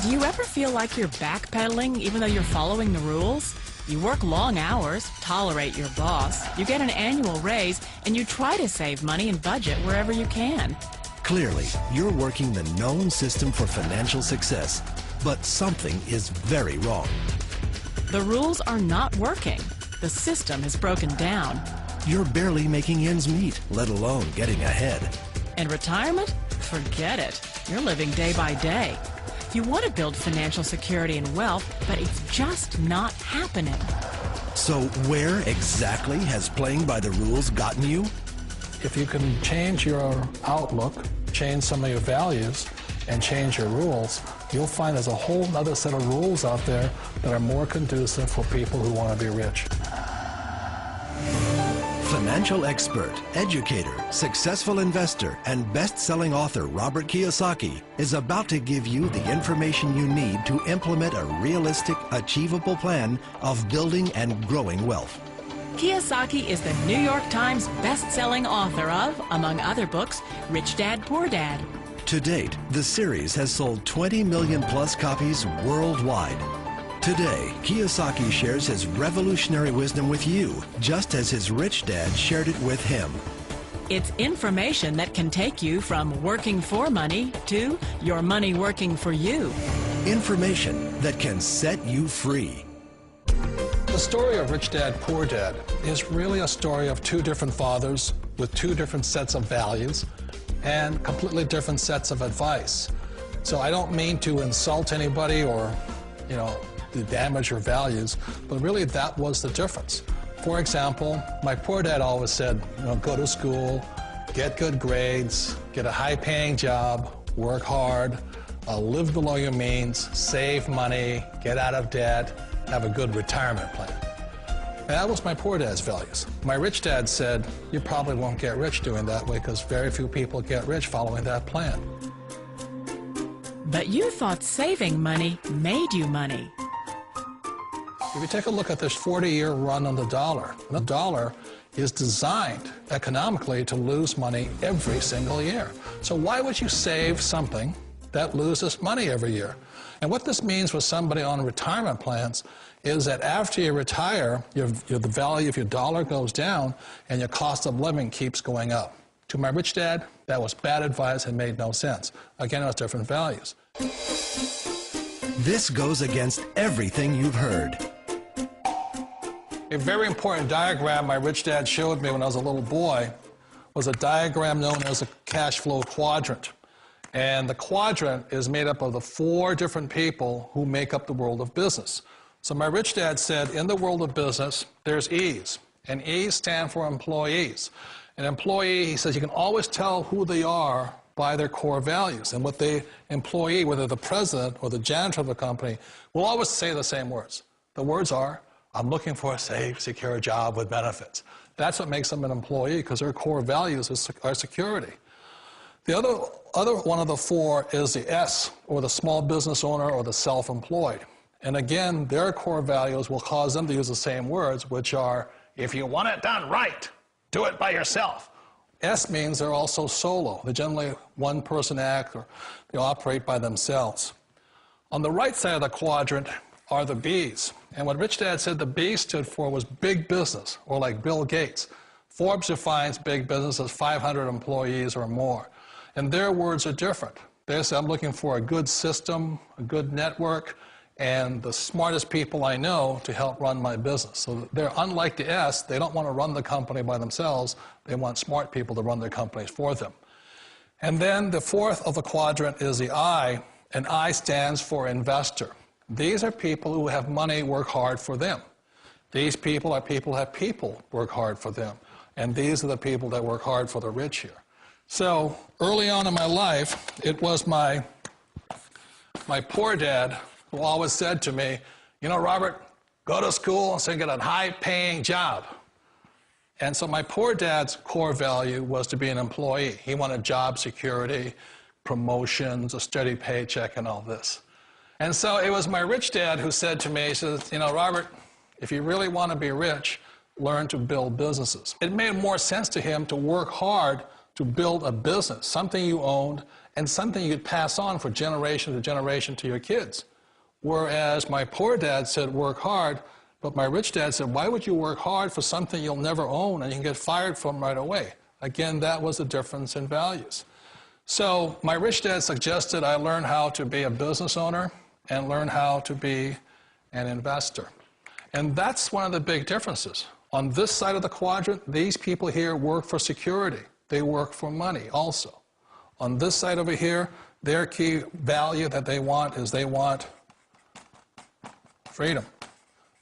Do you ever feel like you're backpedaling even though you're following the rules? You work long hours, tolerate your boss, you get an annual raise, and you try to save money and budget wherever you can. Clearly, you're working the known system for financial success, but something is very wrong. The rules are not working. The system has broken down. You're barely making ends meet, let alone getting ahead. And retirement? Forget it. You're living day by day. You want to build financial security and wealth, but it's just not happening. So where exactly has playing by the rules gotten you? If you can change your outlook, change some of your values, and change your rules, you'll find there's a whole other set of rules out there that are more conducive for people who want to be rich. Financial expert, educator, successful investor, and best-selling author Robert Kiyosaki is about to give you the information you need to implement a realistic, achievable plan of building and growing wealth. Kiyosaki is the New York Times best-selling author of, among other books, Rich Dad, Poor Dad. To date, the series has sold 20 million plus copies worldwide. Today, Kiyosaki shares his revolutionary wisdom with you, just as his rich dad shared it with him. It's information that can take you from working for money to your money working for you. Information that can set you free. The story of Rich Dad, Poor Dad is really a story of two different fathers with two different sets of values and completely different sets of advice. So I don't mean to insult anybody or, to damage your values, but really that was the difference. For example, my poor dad always said, go to school, get good grades, get a high-paying job, work hard, live below your means, save money, get out of debt, have a good retirement plan. And that was my poor dad's values. My rich dad said, you probably won't get rich doing that way because very few people get rich following that plan. But you thought saving money made you money. If you take a look at this 40-year run on the dollar is designed economically to lose money every single year. So why would you save something that loses money every year? And what this means for somebody on retirement plans is that after you retire, the value of your dollar goes down and your cost of living keeps going up. To my rich dad, that was bad advice and made no sense. Again, it was different values. This goes against everything you've heard. A very important diagram my rich dad showed me when I was a little boy was a diagram known as a cash flow quadrant. And the quadrant is made up of the 4 different people who make up the world of business. So my rich dad said, in the world of business, there's E's, and E's stand for employees. An employee, he says, you can always tell who they are by their core values. And what the employee, whether the president or the janitor of the company, will always say the same words. The words are, I'm looking for a safe, secure job with benefits. That's what makes them an employee, because their core values are security. The other one of the 4 is the S, or the small business owner or the self-employed. And again, their core values will cause them to use the same words, which are, if you want it done right, do it by yourself. S means they're also solo. They're generally one-person act, or they operate by themselves. On the right side of the quadrant are the B's. And what Rich Dad said the B stood for was big business, or like Bill Gates. Forbes defines big business as 500 employees or more. And their words are different. They say, I'm looking for a good system, a good network, and the smartest people I know to help run my business. So they're unlike the S. They don't want to run the company by themselves. They want smart people to run their companies for them. And then the 4th of the quadrant is the I, and I stands for investor. These are people who have money work hard for them. These people are people who have people work hard for them. And these are the people that work hard for the rich here. So early on in my life, it was my poor dad who always said to me, Robert, go to school and so get a high-paying job. And so my poor dad's core value was to be an employee. He wanted job security, promotions, a steady paycheck, and all this. And so it was my rich dad who said to me, he says, Robert, if you really want to be rich, learn to build businesses. It made more sense to him to work hard to build a business, something you owned and something you could pass on for generation to generation to your kids. Whereas my poor dad said, work hard, but my rich dad said, why would you work hard for something you'll never own and you can get fired from right away? Again, that was the difference in values. So my rich dad suggested I learn how to be a business owner and learn how to be an investor. And that's one of the big differences. On this side of the quadrant, these people here work for security. They work for money also. On this side over here, their key value that they want is they want freedom.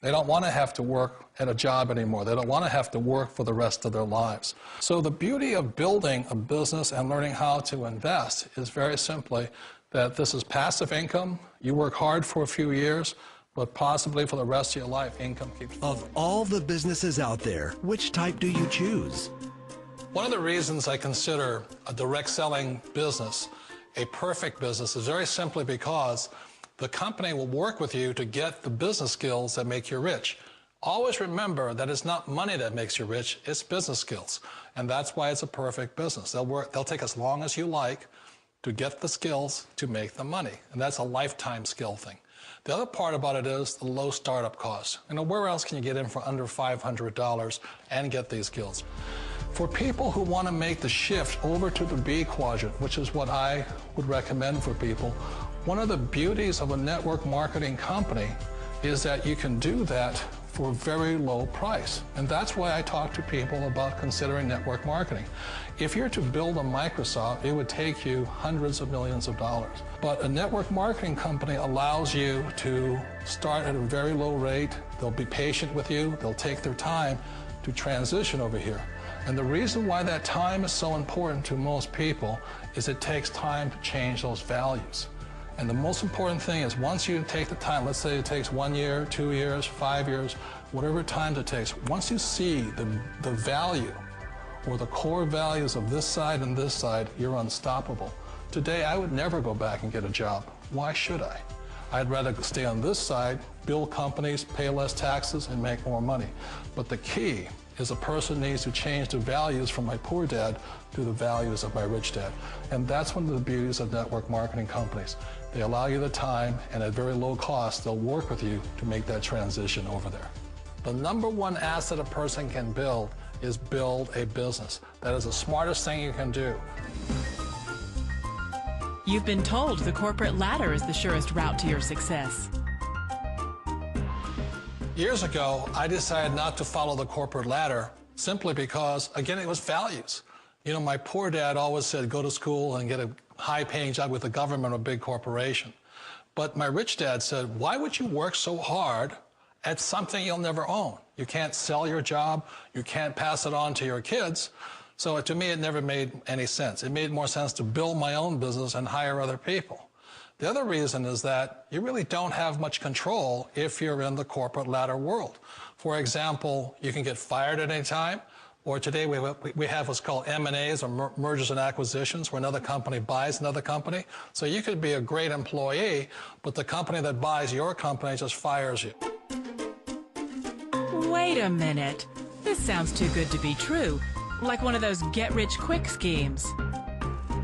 They don't want to have to work at a job anymore. They don't want to have to work for the rest of their lives. So the beauty of building a business and learning how to invest is very simply that this is passive income. You work hard for a few years, but possibly for the rest of your life, income keeps flowing. Of all the businesses out there, which type do you choose? One of the reasons I consider a direct selling business a perfect business is very simply because the company will work with you to get the business skills that make you rich. Always remember that it's not money that makes you rich, it's business skills. And that's why it's a perfect business. They'll take as long as you like to get the skills to make the money. And that's a lifetime skill thing. The other part about it is the low startup cost. You know, where else can you get in for under $500 and get these skills? For people who want to make the shift over to the B quadrant, which is what I would recommend for people, one of the beauties of a network marketing company is that you can do that for a very low price. And that's why I talk to people about considering network marketing. If you're to build a Microsoft, it would take you hundreds of millions of dollars. But a network marketing company allows you to start at a very low rate. They'll be patient with you. They'll take their time to transition over here. And the reason why that time is so important to most people is it takes time to change those values. And the most important thing is once you take the time, let's say it takes 1 year, 2 years, 5 years, whatever time it takes, once you see the value or the core values of this side and this side, you're unstoppable. Today, I would never go back and get a job. Why should I? I'd rather stay on this side, build companies, pay less taxes, and make more money. But the key is a person needs to change the values from my poor dad to the values of my rich dad. And that's one of the beauties of network marketing companies. They allow you the time, and at very low cost, they'll work with you to make that transition over there. The number one asset a person can build is build a business. That is the smartest thing you can do. You've been told the corporate ladder is the surest route to your success. Years ago, I decided not to follow the corporate ladder simply because, again, it was values. You know, my poor dad always said, go to school and get a high-paying job with the government or a big corporation. But my rich dad said, why would you work so hard at something you'll never own? You can't sell your job. You can't pass it on to your kids. So to me, it never made any sense. It made more sense to build my own business and hire other people. The other reason is that you really don't have much control if you're in the corporate ladder world. For example, you can get fired at any time, or today we have what's called M&As, or mergers and acquisitions, where another company buys another company. So you could be a great employee, but the company that buys your company just fires you. Wait a minute. This sounds too good to be true. Like one of those get-rich-quick schemes.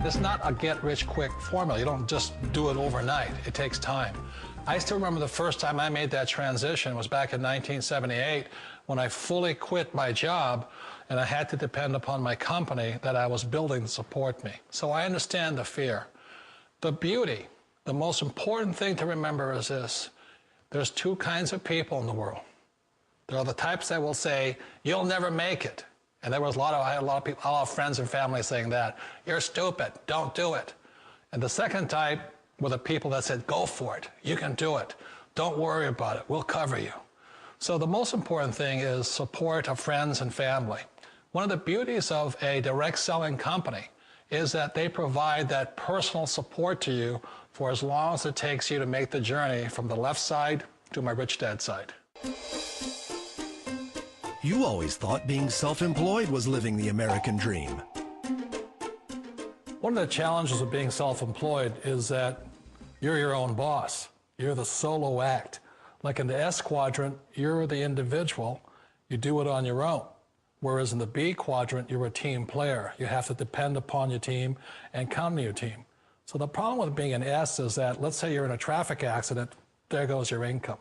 It's not a get-rich-quick formula. You don't just do it overnight. It takes time. I still remember the first time I made that transition was back in 1978 when I fully quit my job and I had to depend upon my company that I was building to support me. So I understand the fear. The beauty, the most important thing to remember is this. There's two kinds of people in the world. There are the types that will say, you'll never make it. And there was I had a lot of people, a lot of friends and family saying that. You're stupid, don't do it. And the second type were the people that said, go for it, you can do it. Don't worry about it, we'll cover you. So the most important thing is support of friends and family. One of the beauties of a direct selling company is that they provide that personal support to you for as long as it takes you to make the journey from the left side to my rich dad's side. You always thought being self-employed was living the American dream. One of the challenges of being self-employed is that you're your own boss. You're the solo act. Like in the S quadrant, you're the individual. You do it on your own. Whereas in the B quadrant, you're a team player. You have to depend upon your team and count on your team. So the problem with being an S is that, let's say you're in a traffic accident, there goes your income.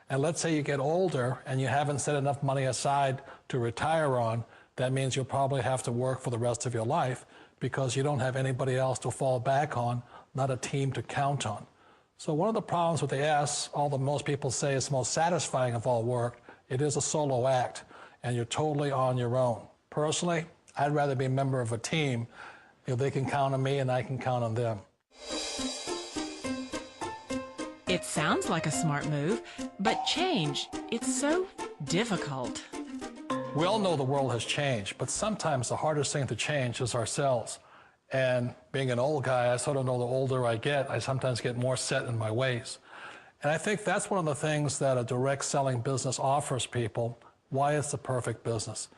And let's say you get older and you haven't set enough money aside to retire on, that means you'll probably have to work for the rest of your life because you don't have anybody else to fall back on, not a team to count on. So one of the problems with the S, although most people say it's the most satisfying of all work, it is a solo act and you're totally on your own. Personally, I'd rather be a member of a team if they can count on me and I can count on them. It sounds like a smart move, but change, it's so difficult. We all know the world has changed, but sometimes the hardest thing to change is ourselves. And being an old guy, I sort of know the older I get, I sometimes get more set in my ways. And I think that's one of the things that a direct selling business offers people, why it's the perfect business.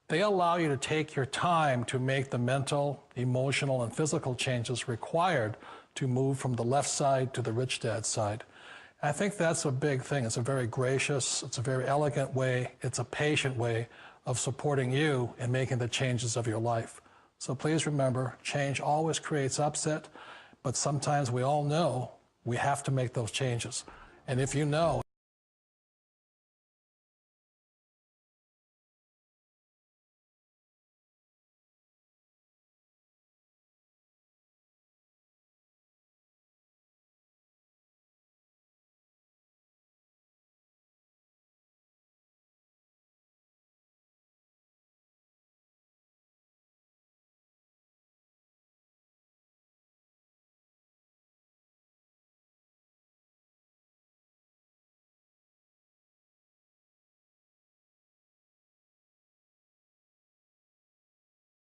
They allow you to take your time to make the mental, emotional, and physical changes required to move from the left side to the rich dad side. I think that's a big thing. It's a very gracious, it's a very elegant way, it's a patient way of supporting you in making the changes of your life. So please remember, change always creates upset, but sometimes we all know we have to make those changes. And if you know